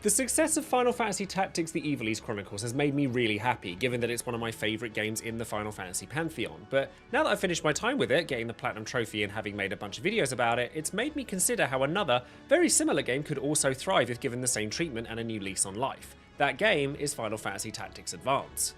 The success of Final Fantasy Tactics: The Ivalice Chronicles has made me really happy, given that it's one of my favourite games in the Final Fantasy pantheon, but now that I've finished my time with it, getting the Platinum Trophy and having made a bunch of videos about it, it's made me consider how another, very similar game could also thrive if given the same treatment and a new lease on life. That game is Final Fantasy Tactics Advance.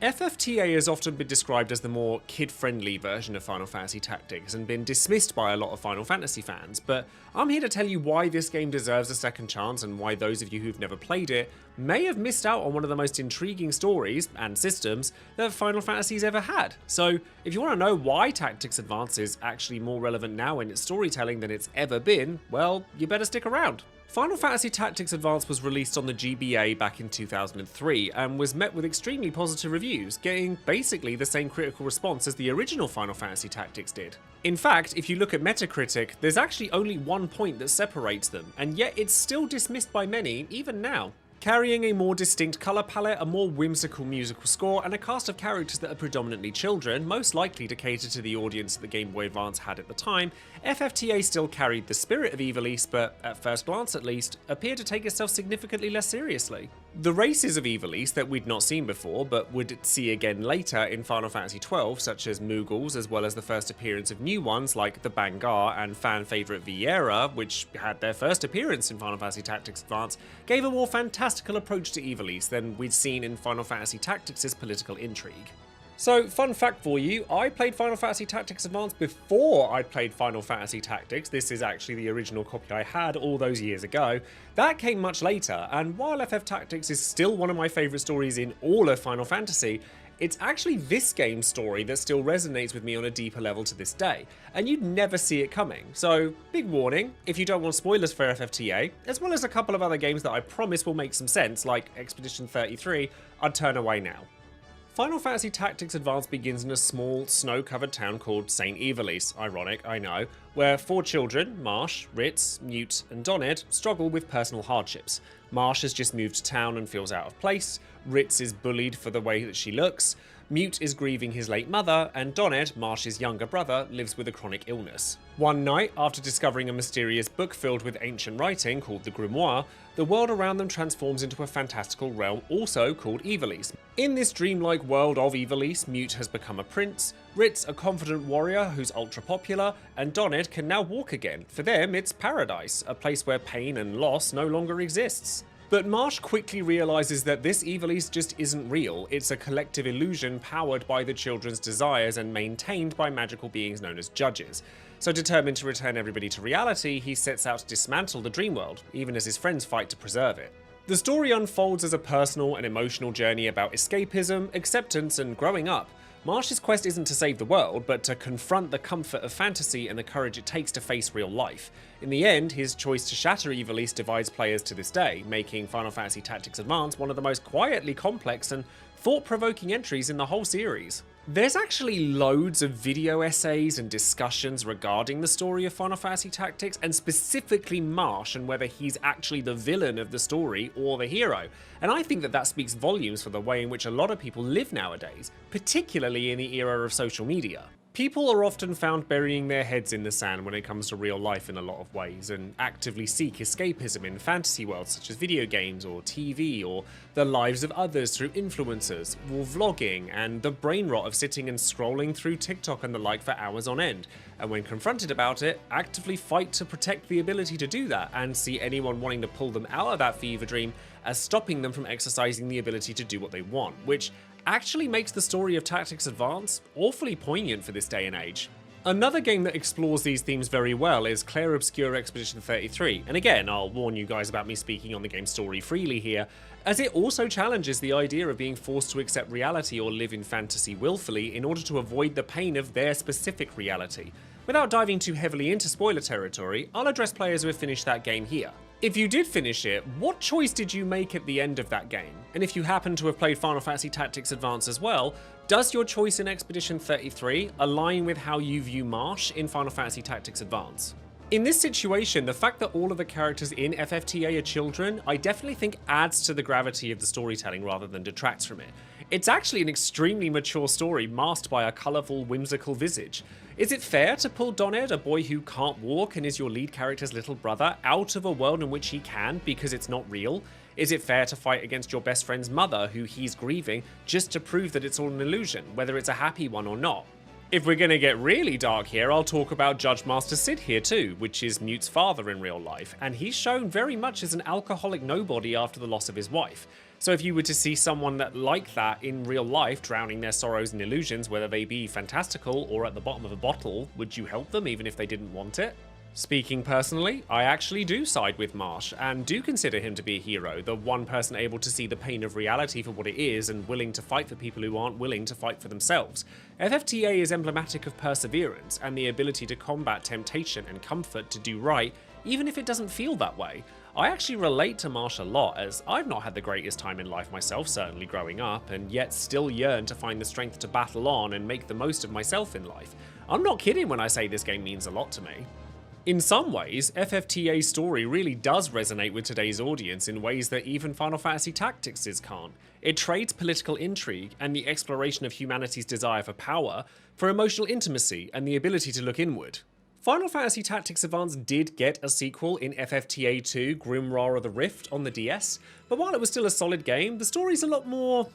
FFTA has often been described as the more kid-friendly version of Final Fantasy Tactics and been dismissed by a lot of Final Fantasy fans, but I'm here to tell you why this game deserves a second chance and why those of you who've never played it may have missed out on one of the most intriguing stories and systems that Final Fantasy's ever had. So if you want to know why Tactics Advance is actually more relevant now in its storytelling than it's ever been, well, you better stick around. Final Fantasy Tactics Advance was released on the GBA back in 2003 and was met with extremely positive reviews, getting basically the same critical response as the original Final Fantasy Tactics did. In fact, if you look at Metacritic, there's actually only 1 point that separates them, and yet it's still dismissed by many, even now. Carrying a more distinct colour palette, a more whimsical musical score, and a cast of characters that are predominantly children, most likely to cater to the audience that the Game Boy Advance had at the time, FFTA still carried the spirit of Ivalice, but at first glance at least, appeared to take itself significantly less seriously. The races of Ivalice that we'd not seen before, but would see again later in Final Fantasy XII, such as Moogles, as well as the first appearance of new ones like the Bangar and fan favourite Viera, which had their first appearance in Final Fantasy Tactics Advance, gave a more fantastical approach to Ivalice than we'd seen in Final Fantasy Tactics' political intrigue. So, fun fact for you, I played Final Fantasy Tactics Advance before I played Final Fantasy Tactics. This is actually the original copy I had all those years ago. That came much later, and while FF Tactics is still one of my favourite stories in all of Final Fantasy, it's actually this game's story that still resonates with me on a deeper level to this day, and you'd never see it coming. So, big warning, if you don't want spoilers for FFTA, as well as a couple of other games that I promise will make some sense, like Expedition 33, I'd turn away now. Final Fantasy Tactics Advance begins in a small, snow-covered town called St. Ivalice, ironic, I know, where 4 children, Marsh, Ritz, Newt, and Donnet, struggle with personal hardships. Marsh has just moved to town and feels out of place, Ritz is bullied for the way that she looks, Mute is grieving his late mother, and Donnet, Marsh's younger brother, lives with a chronic illness. One night, after discovering a mysterious book filled with ancient writing called the Grimoire, the world around them transforms into a fantastical realm also called Ivalice. In this dreamlike world of Ivalice, Mute has become a prince, Ritz a confident warrior who's ultra popular, and Donnet can now walk again. For them, it's paradise, a place where pain and loss no longer exists. But Marsh quickly realises that this Ivalice just isn't real, it's a collective illusion powered by the children's desires and maintained by magical beings known as judges. So determined to return everybody to reality, he sets out to dismantle the dream world, even as his friends fight to preserve it. The story unfolds as a personal and emotional journey about escapism, acceptance, and growing up. Marsh's quest isn't to save the world, but to confront the comfort of fantasy and the courage it takes to face real life. In the end, his choice to shatter Ivalice divides players to this day, making Final Fantasy Tactics Advance one of the most quietly complex and thought-provoking entries in the whole series. There's actually loads of video essays and discussions regarding the story of Final Fantasy Tactics, and specifically Marsh and whether he's actually the villain of the story or the hero. And I think that that speaks volumes for the way in which a lot of people live nowadays, particularly in the era of social media. People are often found burying their heads in the sand when it comes to real life in a lot of ways, and actively seek escapism in fantasy worlds such as video games or TV, or the lives of others through influencers, or vlogging, and the brain rot of sitting and scrolling through TikTok and the like for hours on end, and when confronted about it, actively fight to protect the ability to do that, and see anyone wanting to pull them out of that fever dream as stopping them from exercising the ability to do what they want, which actually makes the story of Tactics Advance awfully poignant for this day and age. Another game that explores these themes very well is Clair Obscur Expedition 33, and again, I'll warn you guys about me speaking on the game's story freely here, as it also challenges the idea of being forced to accept reality or live in fantasy willfully in order to avoid the pain of their specific reality. Without diving too heavily into spoiler territory, I'll address players who have finished that game here. If you did finish it, what choice did you make at the end of that game? And if you happen to have played Final Fantasy Tactics Advance as well, does your choice in Expedition 33 align with how you view Marsh in Final Fantasy Tactics Advance? In this situation, the fact that all of the characters in FFTA are children, I definitely think adds to the gravity of the storytelling rather than detracts from it. It's actually an extremely mature story masked by a colourful, whimsical visage. Is it fair to pull Doned, a boy who can't walk and is your lead character's little brother, out of a world in which he can because it's not real? Is it fair to fight against your best friend's mother, who he's grieving, just to prove that it's all an illusion, whether it's a happy one or not? If we're gonna get really dark here, I'll talk about Judge Master Sid here too, which is Mute's father in real life, and he's shown very much as an alcoholic nobody after the loss of his wife. So if you were to see someone like that in real life, drowning their sorrows in illusions, whether they be fantastical or at the bottom of a bottle, would you help them even if they didn't want it? Speaking personally, I actually do side with Marsh, and do consider him to be a hero, the one person able to see the pain of reality for what it is and willing to fight for people who aren't willing to fight for themselves. FFTA is emblematic of perseverance and the ability to combat temptation and comfort to do right, even if it doesn't feel that way. I actually relate to Marsh a lot, as I've not had the greatest time in life myself, certainly growing up, and yet still yearn to find the strength to battle on and make the most of myself in life. I'm not kidding when I say this game means a lot to me. In some ways, FFTA's story really does resonate with today's audience in ways that even Final Fantasy Tactics can't. It trades political intrigue and the exploration of humanity's desire for power for emotional intimacy and the ability to look inward. Final Fantasy Tactics Advance did get a sequel in FFTA 2 Grimoire of the Rift on the DS, but while it was still a solid game, the story's a lot more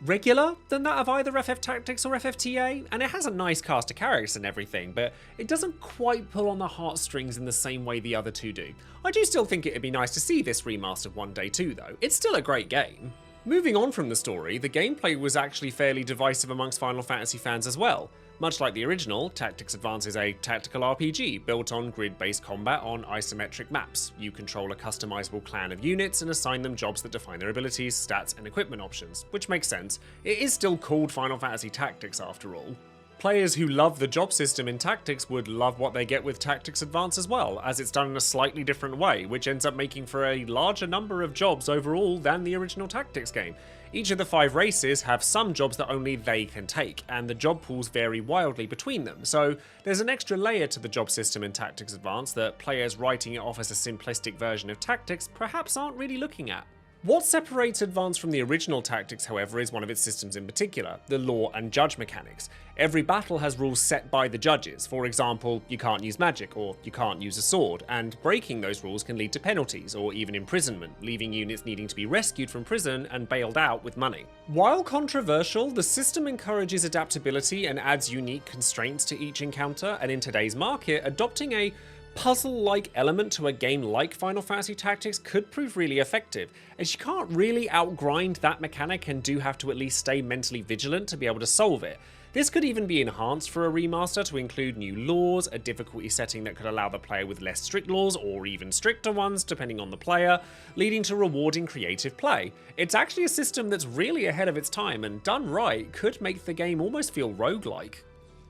regular than that of either FF Tactics or FFTA, and it has a nice cast of characters and everything, but it doesn't quite pull on the heartstrings in the same way the other two do. I do still think it'd be nice to see this remastered one day too though. It's still a great game. Moving on from the story, the gameplay was actually fairly divisive amongst Final Fantasy fans as well. Much like the original, Tactics Advance is a tactical RPG built on grid-based combat on isometric maps. You control a customizable clan of units and assign them jobs that define their abilities, stats, and equipment options, which makes sense. It is still called Final Fantasy Tactics after all. Players who love the job system in Tactics would love what they get with Tactics Advance as well, as it's done in a slightly different way, which ends up making for a larger number of jobs overall than the original Tactics game. Each of the 5 races have some jobs that only they can take, and the job pools vary wildly between them, so there's an extra layer to the job system in Tactics Advance that players writing it off as a simplistic version of Tactics perhaps aren't really looking at. What separates Advance from the original Tactics, however, is one of its systems in particular, the law and judge mechanics. Every battle has rules set by the judges. For example, you can't use magic, or you can't use a sword, and breaking those rules can lead to penalties, or even imprisonment, leaving units needing to be rescued from prison and bailed out with money. While controversial, the system encourages adaptability and adds unique constraints to each encounter, and in today's market, adopting a puzzle-like element to a game like Final Fantasy Tactics could prove really effective, as you can't really outgrind that mechanic and do have to at least stay mentally vigilant to be able to solve it. This could even be enhanced for a remaster to include new laws, a difficulty setting that could allow the player with less strict laws or even stricter ones depending on the player, leading to rewarding creative play. It's actually a system that's really ahead of its time and done right could make the game almost feel roguelike.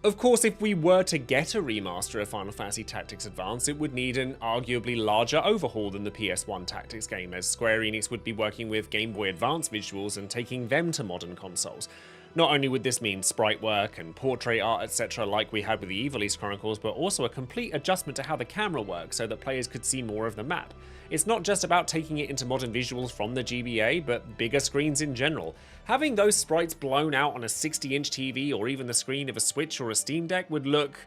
Of course, if we were to get a remaster of Final Fantasy Tactics Advance, it would need an arguably larger overhaul than the PS1 Tactics game, as Square Enix would be working with Game Boy Advance visuals and taking them to modern consoles. Not only would this mean sprite work and portrait art, etc. like we had with the Ivalice Chronicles, but also a complete adjustment to how the camera works so that players could see more of the map. It's not just about taking it into modern visuals from the GBA, but bigger screens in general. Having those sprites blown out on a 60-inch TV or even the screen of a Switch or a Steam Deck would look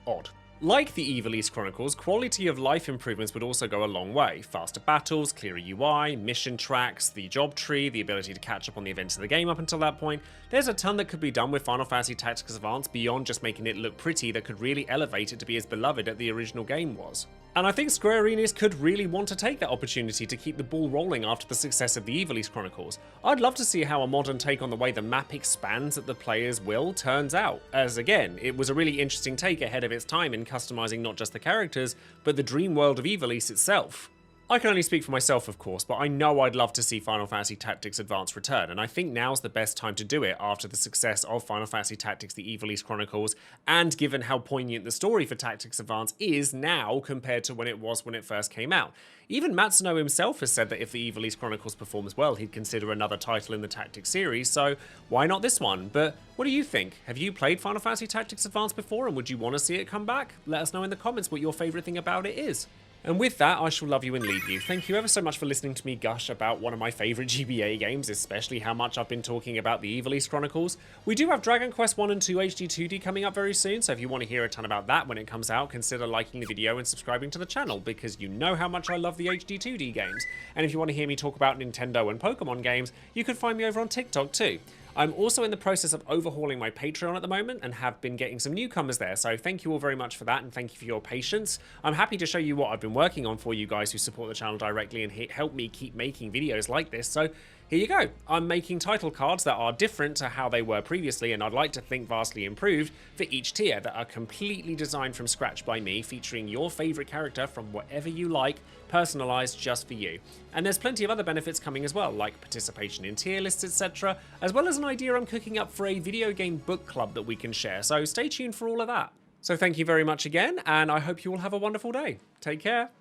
odd. Like the Ivalice Chronicles, quality of life improvements would also go a long way. Faster battles, clearer UI, mission tracks, the job tree, the ability to catch up on the events of the game up until that point. There's a ton that could be done with Final Fantasy Tactics Advance beyond just making it look pretty that could really elevate it to be as beloved as the original game was. And I think Square Enix could really want to take that opportunity to keep the ball rolling after the success of the Ivalice Chronicles. I'd love to see how a modern take on the way the map expands at the player's will turns out, as again, it was a really interesting take ahead of its time in customizing not just the characters, but the dream world of Ivalice itself. I can only speak for myself, of course, but I know I'd love to see Final Fantasy Tactics Advance return, and I think now's the best time to do it after the success of Final Fantasy Tactics The Ivalice Chronicles, and given how poignant the story for Tactics Advance is now compared to when it was when it first came out. Even Matsuno himself has said that if the Ivalice Chronicles performs well, he'd consider another title in the Tactics series, so why not this one? But what do you think? Have you played Final Fantasy Tactics Advance before, and would you want to see it come back? Let us know in the comments what your favourite thing about it is. And with that, I shall love you and leave you. Thank you ever so much for listening to me gush about one of my favourite GBA games, especially how much I've been talking about the Evil East Chronicles. We do have Dragon Quest 1 and 2 HD 2D coming up very soon, so if you want to hear a ton about that when it comes out, consider liking the video and subscribing to the channel, because you know how much I love the HD 2D games. And if you want to hear me talk about Nintendo and Pokemon games, you can find me over on TikTok too. I'm also in the process of overhauling my Patreon at the moment and have been getting some newcomers there, so thank you all very much for that and thank you for your patience. I'm happy to show you what I've been working on for you guys who support the channel directly and help me keep making videos like this, so here you go. I'm making title cards that are different to how they were previously, and I'd like to think vastly improved for each tier, that are completely designed from scratch by me, featuring your favourite character from whatever you like, personalised just for you. And there's plenty of other benefits coming as well, like participation in tier lists, etc., as well as an idea I'm cooking up for a video game book club that we can share, so stay tuned for all of that. So thank you very much again, and I hope you all have a wonderful day. Take care.